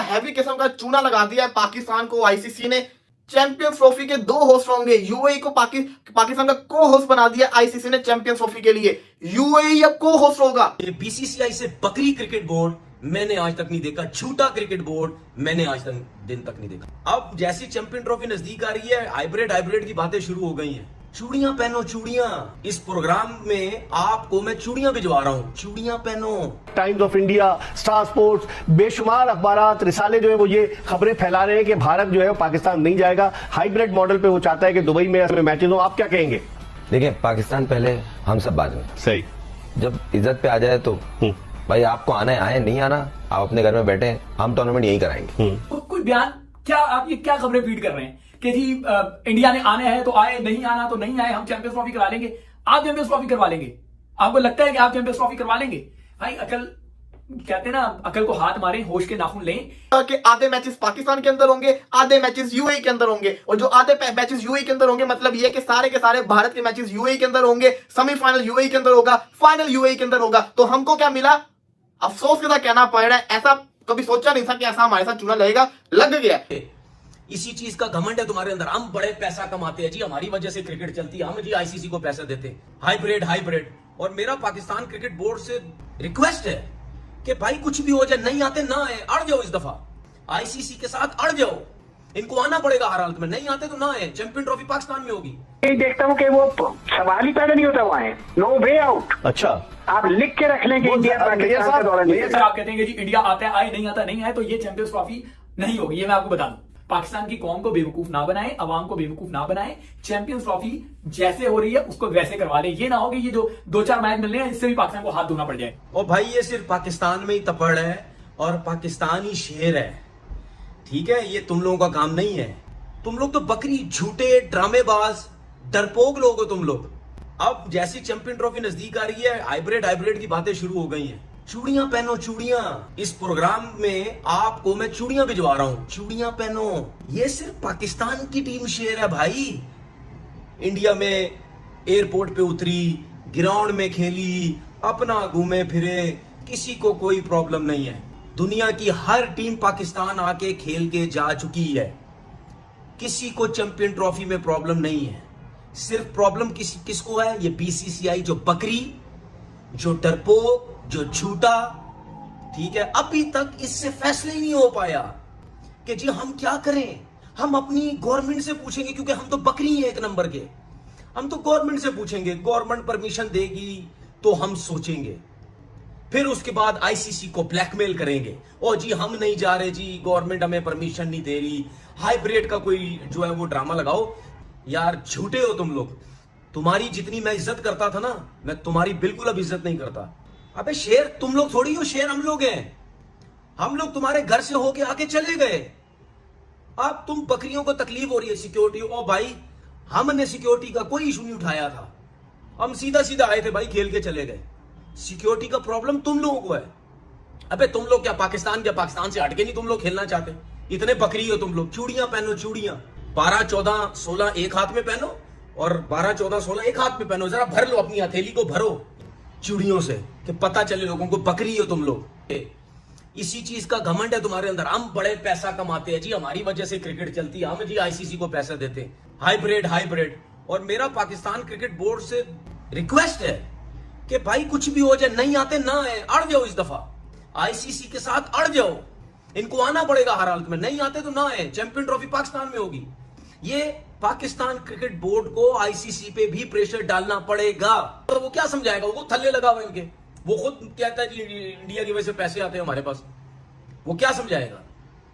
Heavy किस्म का चूना लगा दिया है पाकिस्तान को आईसीसी ने। चैंपियंस ट्रॉफी के 2 होस्ट होंगे। यूएई को पाकिस्तान का को होस्ट बना दिया आईसीसी ने चैंपियंस ट्रॉफी के लिए। यूएई अब को होस्ट होगा। ये बीसीसीआई से बकरी क्रिकेट बोर्ड मैंने आज तक नहीं देखा, झूठा क्रिकेट बोर्ड मैंने आज तक दिन तक नहीं देखा। अब जैसी चैंपियन ट्रॉफी नजदीक आ रही है, हाइब्रिड की बातें शुरू हो गई हैं। चूड़ियां पहनो चूड़ियां। इस प्रोग्राम में आपको मैं चूड़ियां भिजवा रहा हूं, चूड़ियां पहनो। Times of India, star sports, बेशुमार अखबार रिसाले जो है वो ये खबरें फैला रहे हैं कि भारत जो है पाकिस्तान नहीं जाएगा, हाइब्रिड मॉडल पे वो चाहता है कि दुबई में मैचेज हो। आप क्या कहेंगे? देखिए, पाकिस्तान पहले, हम सब बाद में। सही। जब इज्जत पे आ जाए तो भाई आपको आना है, आए, नहीं आना आप अपने घर में बैठे, हम टूर्नामेंट यही कराएंगे। कोई बयान क्या, आप ये क्या खबरें फीड कर रहे हैं कि जी इंडिया ने आने हैं तो आए, नहीं आना तो नहीं आए, हम चैंपियंस ट्रॉफी करवा लेंगे। आप चैंपियंस ट्रॉफी करवा लेंगे? आपको लगता है कि आप चैंपियंस ट्रॉफी करवा लेंगे? भाई अकल, कहते हैं ना, अकल को हाथ मारें, होश के नाखून लें। कि आधे मैचेस पाकिस्तान के अंदर होंगे, आधे मैचेस यूएई के अंदर होंगे। और जो आधे मैचेस यूएई के अंदर होंगे मतलब ये कि सारे के सारे भारत के मैचेस यूएई के अंदर होंगे। सेमीफाइनल यूएई के अंदर होगा, फाइनल यूएई के अंदर होगा। तो हमको क्या मिला? अफसोस के साथ कहना पड़ रहा है, ऐसा कभी सोचा नहीं था कि ऐसा हमारे साथ चूना लगेगा, लग गया। इसी चीज का घमंड है तुम्हारे अंदर। हम बड़े पैसा कमाते हैं जी, हमारी वजह से क्रिकेट चलती है, हम जी आईसीसी को पैसा देते हैं। हाइब्रिड। और मेरा पाकिस्तान क्रिकेट बोर्ड से रिक्वेस्ट है कि भाई कुछ भी हो जाए, नहीं आते ना आए, अड़ जाओ इस दफा, आईसीसी के साथ अड़ जाओ। इनको आना पड़ेगा हर हालत में, नहीं आते तो ना आए। चैंपियन ट्रॉफी पाकिस्तान में होगी। देखता हूँ कि वो सवाल ही पैदा नहीं होता वहां है, नो वे आउट। अच्छा, आप लिख के रख लेंगे इंडिया पाकिस्तान का दौरा नहीं। आप कहते हैं कि जी इंडिया आता है, आए, नहीं आता नहीं आए, तो ये चैंपियंस ट्रॉफी नहीं होगी। ये मैं आपको बता दूं, पाकिस्तान की कौम को बेवकूफ ना बनाए, अवाम को बेवकूफ ना बनाए। चैंपियंस ट्रॉफी जैसे हो रही है उसको वैसे करवा ले। ये ना हो कि ये जो 2-4 मैच मिल रहे हैं इससे भी पाकिस्तान को हाथ धोना पड़ जाए। और भाई ये सिर्फ पाकिस्तान में ही तपड़ है और पाकिस्तान ही शेर है, ठीक है? ये तुम लोगों का काम नहीं है। तुम लोग तो बकरी, झूठे, ड्रामेबाज, डरपोक लोग हो तुम लोग। अब जैसी चैंपियन ट्रॉफी नजदीक आ रही है, हाइब्रिड की बातें शुरू हो गई हैं। चूड़ियां पहनो चूड़ियां। इस प्रोग्राम में आपको मैं चूड़ियां भिजवा रहा हूं, चूड़ियां पहनो। ये सिर्फ पाकिस्तान की टीम शेर है भाई। इंडिया में एयरपोर्ट पे उतरी, ग्राउंड में खेली, अपना घूमे फिरे, किसी को कोई प्रॉब्लम नहीं है। दुनिया की हर टीम पाकिस्तान आके खेल के जा चुकी है, किसी को चैंपियन ट्रॉफी में प्रॉब्लम नहीं है। सिर्फ प्रॉब्लम किसको है? ये बीसीसीआई जो बकरी, जो डरपोक, जो झूठा, ठीक है? अभी तक इससे फैसले ही नहीं हो पाया कि जी हम क्या करें। हम अपनी गवर्नमेंट से पूछेंगे, क्योंकि हम तो बकरी हैं एक नंबर के। हम तो गवर्नमेंट से पूछेंगे, गवर्नमेंट परमिशन देगी तो हम सोचेंगे, फिर उसके बाद आईसीसी को ब्लैकमेल करेंगे। ओ जी हम नहीं जा रहे जी, गवर्नमेंट हमें परमिशन नहीं दे रही। हाइब्रिड का कोई जो है वो ड्रामा लगाओ। यार झूठे हो तुम लोग। तुम्हारी जितनी मैं इज्जत करता था ना, मैं तुम्हारी बिल्कुल अब इज्जत नहीं करता। अबे शेर तुम लोग थोड़ी हो, शेर हम लोग हैं। हम लोग तुम्हारे घर से होके आके चले गए। अब तुम बकरियों को तकलीफ हो रही है सिक्योरिटी। ओ भाई, हमने सिक्योरिटी का कोई इशू नहीं उठाया था, हम सीधा सीधा आए थे भाई, खेल के चले गए। सिक्योरिटी का प्रॉब्लम तुम लोगों को है। अबे तुम लोग क्या पाकिस्तान से हटके नहीं तुम लोग खेलना चाहते? इतने बकरी हो तुम लोग। चूड़ियां पहनो चूड़ियां। 12, 14, 16 एक हाथ में पहनो और 12, 14, 16 एक हाथ में पहनो। जरा भर लो, अपनी हथेली को भरो चूड़ियों से, कि पता चले लोगों को बकरी हो तुम लोग। इसी चीज का घमंड है तुम्हारे अंदर। हम बड़े पैसा कमाते हैं जी, हमारी वजह से क्रिकेट चलती है, हम जी आईसीसी को पैसा देते हैं। हाइब्रिड। और मेरा पाकिस्तान क्रिकेट बोर्ड से रिक्वेस्ट है कि भाई कुछ भी हो जाए, नहीं आते ना आए, अड़ जाओ इस दफा, आईसीसी के साथ अड़ जाओ। इनको आना पड़ेगा हर हालत में, नहीं आते तो ना आए। चैंपियन ट्रॉफी पाकिस्तान में होगी। ये पाकिस्तान क्रिकेट बोर्ड को आईसीसी पे भी प्रेशर डालना पड़ेगा। तो वो क्या समझाएगा? वो थल्ले लगा हुए इनके, वो खुद कहता है कि इंडिया की वजह से पैसे आते हैं हमारे पास, वो क्या समझाएगा?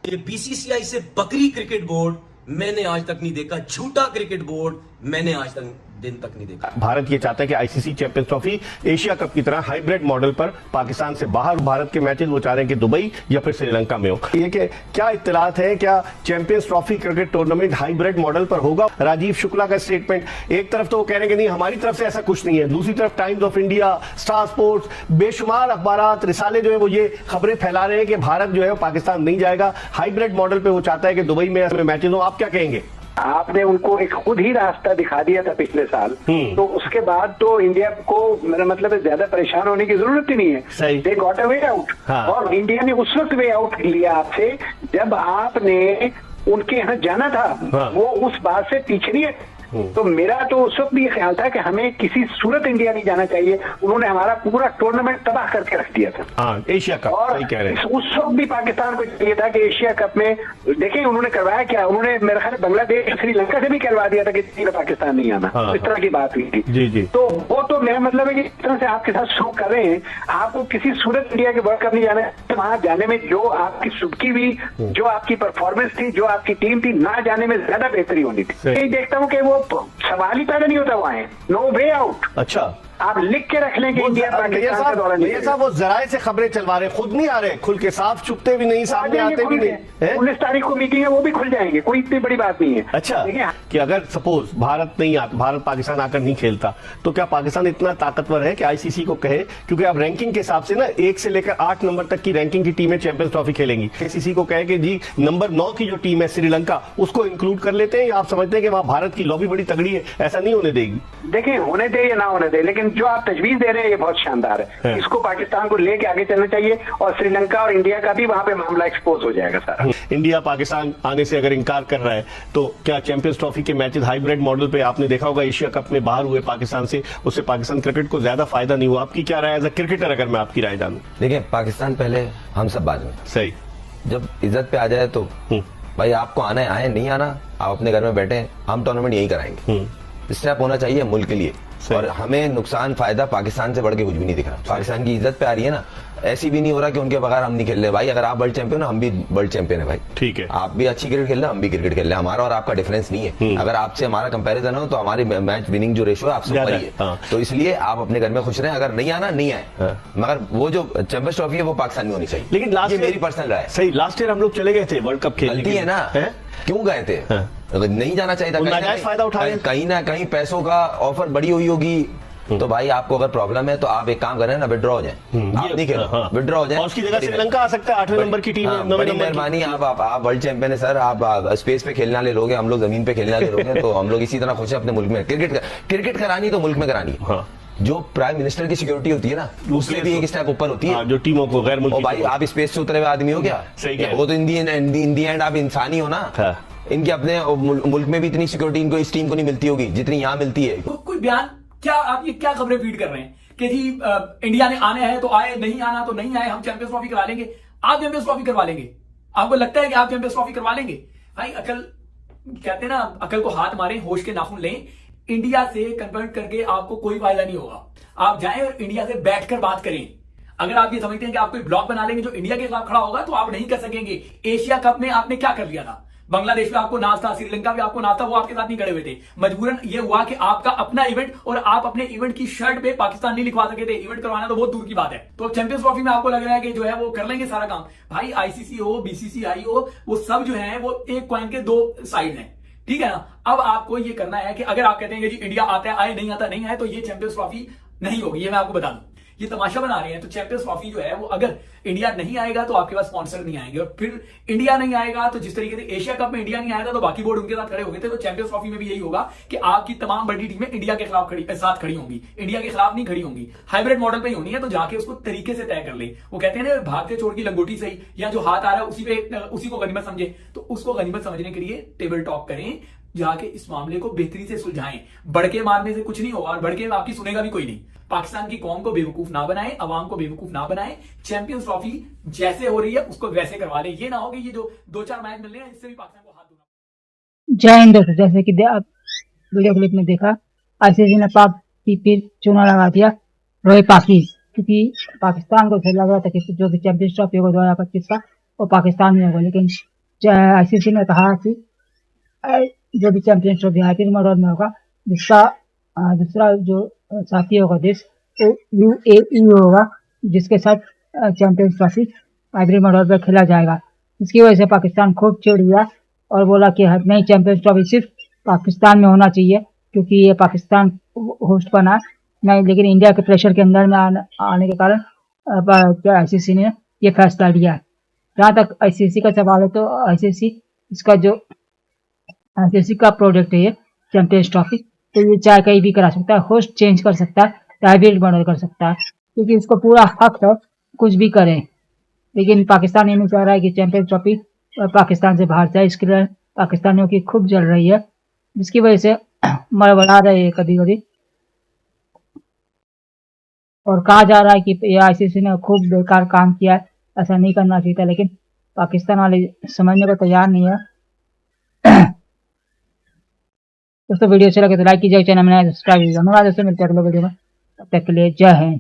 ये बीसीसीआई से बकरी क्रिकेट बोर्ड मैंने आज तक नहीं देखा, झूठा क्रिकेट बोर्ड मैंने आज तक दिन तक नहीं देखा। भारत ये चाहता है कि ICC champions trophy Asia cup की तरह हाइब्रिड मॉडल पर पाकिस्तान से बाहर, भारत के मैचेस वो चाह रहे हैं कि दुबई या फिर श्रीलंका में हो। ये कि क्या इत्तलात है, क्या champions trophy cricket tournament hybrid model पर होगा? राजीव शुक्ला का स्टेटमेंट, एक तरफ तो वो कह रहे हैं कि नहीं हमारी तरफ से ऐसा कुछ नहीं है, दूसरी तरफ times of India, star sports, बेशुमार अखबार रिसाले जो है वो ये खबरें फैला रहे हैं कि भारत जो है पाकिस्तान नहीं जाएगा, हाइब्रिड मॉडल पे वो चाहता है कि दुबई में मैचेस हो। आप क्या कहेंगे? आपने उनको एक खुद ही रास्ता दिखा दिया था पिछले साल, तो उसके बाद तो इंडिया को मेरा मतलब है ज्यादा परेशान होने की जरूरत ही नहीं है। सही। They got a way out. हाँ। और इंडिया ने उस वक्त वे आउट लिया आपसे जब आपने उनके यहाँ जाना था। हाँ। वो उस बात से पीछे नहीं है। तो मेरा तो उस वक्त भी ये ख्याल था कि हमें किसी सूरत इंडिया नहीं जाना चाहिए। उन्होंने हमारा पूरा टूर्नामेंट तबाह करके रख दिया था। हाँ, एशिया कप और सही कह रहे हैं। उस वक्त भी पाकिस्तान को चाहिए था कि एशिया कप में देखिए उन्होंने करवाया क्या। उन्होंने मेरे ख्याल बांग्लादेश श्रीलंका से भी करवा दिया था कि तीन पाकिस्तान नहीं आना। हाँ, इस तरह की बात हुई थी। जी जी। तो वो तो मेरा मतलब है कि इस तरह से आपके साथ शो कर रहे हैं। आपको किसी सूरत इंडिया के वर्ल्ड कप नहीं जाना है। वहां जाने में जो आपकी सुबकी हुई, जो आपकी परफॉर्मेंस थी, जो आपकी टीम थी, ना जाने में ज्यादा बेहतरी होनी थी। सही। यही देखता हूँ कि वो सवाल ही पैदा नहीं होता वहां है। No way out. अच्छा, आप लिख के रख लें कि इंडिया पाकिस्तान का दौरा नहीं भैया साहब वो जराये से खबरें चलवा रहे, खुद नहीं आ रहे, खुल के साफ चुपते भी नहीं, सामने आते भी नहीं हैं? 19 तारीख को मीटिंग है, वो भी खुल जाएंगे। कोई इतनी बड़ी बात नहीं है। अच्छा, देखिए, कि अगर सपोज भारत नहीं आता, भारत पाकिस्तान आकर नहीं खेलता, तो क्या पाकिस्तान इतना ताकतवर है कि आईसीसी को कहे, क्योंकि आप रैंकिंग के हिसाब से ना 1 से लेकर 8 नंबर तक की रैंकिंग की टीमें चैंपियंस ट्रॉफी खेलेंगी, आईसीसी को कहे कि जी नंबर 9 की जो टीम है श्रीलंका, उसको इंक्लूड कर लेते हैं, या आप समझते हैं कि वहां भारत की लॉबी बड़ी तगड़ी है, ऐसा नहीं होने देगी? देखिए होने दे या ना होने दे, लेकिन जो आप तजवीज दे रहे हैं ये बहुत शानदार है। इसको पाकिस्तान को लेके आगे चलना चाहिए और श्रीलंका और इंडिया का भी वहां पे मामला एक्सपोज हो जाएगा सारा। इंडिया पाकिस्तान आने से अगर इंकार कर रहा है, तो क्या चैंपियंस ट्रॉफी के मैचेस हाइब्रिड मॉडल पे आपने देखा होगा एशिया कप में बाहर हुए पाकिस्तान से, उससे पाकिस्तान क्रिकेट को ज्यादा फायदा नहीं हुआ? आपकी क्या राय एज अ क्रिकेटर, अगर मैं आपकी राय जानूं? देखिए पाकिस्तान पहले, हम सब बाद में। सही। जब इज्जत पे आ जाए तो भाई आपको आना है, आए, नहीं आना आप अपने घर में बैठे हैं, हम टूर्नामेंट यही कराएंगे। स्टेप होना चाहिए मुल्क के लिए, और हमें नुकसान फायदा पाकिस्तान से बढ़ के कुछ भी नहीं दिख रहा। पाकिस्तान की इज्जत पे आ रही है ना, ऐसी भी नहीं हो रहा कि उनके बगैर हम नहीं खेल रहे। भाई अगर आप वर्ल्ड चैंपियन हो, हम भी वर्ल्ड चैंपियन है भाई। ठीक है, आप भी अच्छी क्रिकेट खेल रहे हैं, हम भी क्रिकेट खेल रहे हैं। हमारा और आपका डिफरेंस नहीं है। अगर आपसे हमारा कंपैरिजन हो तो हमारी मैच विनिंग जो रेशियो है आपसे ऊपर ही है। हाँ। तो इसलिए आप अपने घर में खुश रहें, अगर नहीं आना नहीं आए, मगर वो जो चैंपियंस ट्रॉफी है वो पाकिस्तान में होनी चाहिए। लेकिन लास्ट मेरी पर्सनल राय है। सही, लास्ट ईयर हम लोग चले गए थे वर्ल्ड कप खेलने। गलती है ना, क्यों गए थे? अगर नहीं जाना चाहिए था, नाजायज फायदा उठा रहे हैं। कहीं ना कहीं पैसों का ऑफर बड़ी हुई होगी। तो भाई आपको अगर प्रॉब्लम है तो आप एक काम करें ना, विड्रॉ हो जाए। आप नहीं खेलो, विड्रॉ हो जाए। और उसकी जगह श्रीलंका आ सकता है, 8वें नंबर की टीम है, 9वें बड़ी नंबर की। मेहरबानी, आप वर्ल्ड चैंपियन है सर, आप स्पेस पे खेलने वाले लोग हैं, हम लोग जमीन पे खेलने वाले लोग हैं। तो हम लोग इसी तरह खुश हैं अपने मुल्क में। क्रिकेट करानी तो मुल्क में करानी है। हाँ। जो प्राइम मिनिस्टर की सिक्योरिटी होती है ना, उससे भी एक स्टेप ऊपर होती है। हाँ, जो टीमों को गैर मुल्की, भाई आप स्पेस से उतरे हुए आदमी हो क्या? सही कह रहे हैं। वो तो इन दी एंड आप इंसानी हो ना। हाँ। इनके अपने मुल्क में भी इतनी सिक्योरिटी इनको इस टीम को नहीं मिलती होगी जितनी यहाँ मिलती है। कोई बयान, क्या आप ये क्या खबरें फीड कर रहे हैं कि जी इंडिया ने आने हैं तो आए, नहीं आना तो नहीं आए, हम चैंपियंस ट्रॉफी करा लेंगे, आप चैंपियंस ट्रॉफी करवा लेंगे? आपको लगता है कि आप चैंपियंस ट्रॉफी करवा लेंगे? भाई अकल, कहते हैं ना, अकल को हाथ मारें, होश के नाखून लें। इंडिया से कन्वर्ट करके आपको कोई फायदा नहीं होगा। आप जाएं और इंडिया से बैठकर बात करें। अगर आप ये समझते हैं कि आप कोई ब्लॉक बना लेंगे जो इंडिया के खिलाफ खड़ा होगा, तो आप नहीं कर सकेंगे। एशिया कप में आपने क्या कर लिया था? बांग्लादेश में आपको नाज था, श्रीलंका में आपको नाज था, वो आपके साथ नहीं खड़े हुए थे। मजबूरन ये हुआ कि आपका अपना इवेंट, और आप अपने इवेंट की शर्ट पे पाकिस्तान नहीं लिखवा सके थे। इवेंट करवाना तो बहुत दूर की बात है। तो चैंपियंस ट्रॉफी में आपको लग रहा है कि जो है वो कर लेंगे सारा काम। भाई आईसीसी हो, बीसीसीआई हो, वो सब जो है वो एक कॉइन के दो साइड हैं, ठीक है ना। अब आपको ये करना है कि अगर आप कहते हैं कि जी इंडिया आता है, आए, नहीं आता नहीं आए, तो ये चैंपियंस ट्रॉफी नहीं होगी। ये मैं आपको बता दूं, ये तमाशा बना रहे हैं। तो चैंपियंस ट्रॉफी जो है वो, अगर इंडिया नहीं आएगा तो आपके पास स्पॉन्सर नहीं आएंगे, और फिर इंडिया नहीं आएगा तो जिस तरीके से एशिया कप में इंडिया नहीं आया था तो बाकी बोर्ड उनके साथ खड़े हो गए थे। तो चैंपियंस ट्रॉफी में भी यही होगा कि आपकी तमाम बड़ी टीमें इंडिया के खिलाफ साथ खड़ी होंगी, इंडिया के खिलाफ नहीं खड़ी होंगी। हाइब्रिड मॉडल पे ही होनी है, तो जाके उसको तरीके से तय कर ले। वो कहते हैं ना, भागते छोड़ की लंगोटी सही, या जो हाथ आ रहा है उसी को गनीमत समझे। तो उसको गनीमत समझने के लिए टेबल टॉक करें, जाके इस मामले को बेहतरी से सुलझाएं। बढ़के मारने से कुछ नहीं होगा, और बढ़के आपकी सुनेगा भी कोई नहीं। पाकिस्तान की कौम को बेवकूफ ना बनाएं, अवाम को बेवकूफ ना बनाएं। चैंपियंस ट्रॉफी जैसे हो रही है उसको वैसे करवा लें। ये ना हो कि ये जो 2-4 मैच मिल रहे हैं इससे भी पाकिस्तान को हाथ धोना। जय हिंद दोस्तों, जैसे कि आप वीडियो क्लिप में देखा, आईसीसी ने पाक पीपी चुना लगा दिया रोए पाकी, क्योंकि पाकिस्तान को लग रहा था कि जो भी चैंपियंस ट्रॉफी होगा 2025 का वो पाकिस्तान में होगा। लेकिन आईसीसी ने कहा कि जो भी चैंपियंस ट्रॉफी हाइब्रिड मॉडल में होगा, जिसका दूसरा जो साथी होगा देश वो यूएई होगा, जिसके साथ चैंपियंस ट्रॉफी हाइब्रिड मॉडल पर खेला जाएगा। इसकी वजह से पाकिस्तान खूब चिढ़ गया और बोला कि नहीं, चैंपियंस ट्रॉफी सिर्फ पाकिस्तान में होना चाहिए, क्योंकि ये पाकिस्तान होस्ट बना नहीं। लेकिन इंडिया के प्रेशर के अंदर में आने के कारण आईसीसी ने ये फैसला लिया है। जहाँ तक आईसीसी का सवाल है, तो आईसीसी इसका जो आईसीसी का प्रोडक्ट है ये चैंपियंस ट्रॉफी। तो ये चाहे कहीं भी करा सकता है, होस्ट चेंज कर सकता है, हाइब्रिड मॉडल कर सकता है, क्योंकि इसको पूरा हक है कुछ भी करे। लेकिन पाकिस्तान ये नहीं चाह रहा है कि चैंपियंस ट्रॉफी पाकिस्तान से बाहर जाए। इसके लिए पाकिस्तानियों की खूब जल रही है, जिसकी वजह से मड़बड़ा रहे हैं कभी कभी। और कहा जा रहा है कि आईसीसी ने खूब बेकार काम किया है, ऐसा नहीं करना चाहिए था, लेकिन पाकिस्तान वाले समझने को तैयार नहीं है। दोस्तों वीडियो अच्छा लगे तो लाइक कीजिए, चैनल में सब्सक्राइब कीजिए। धन्यवाद दोस्तों, मिलते हैं अगले वीडियो में, तब तक के लिए जय हिंद।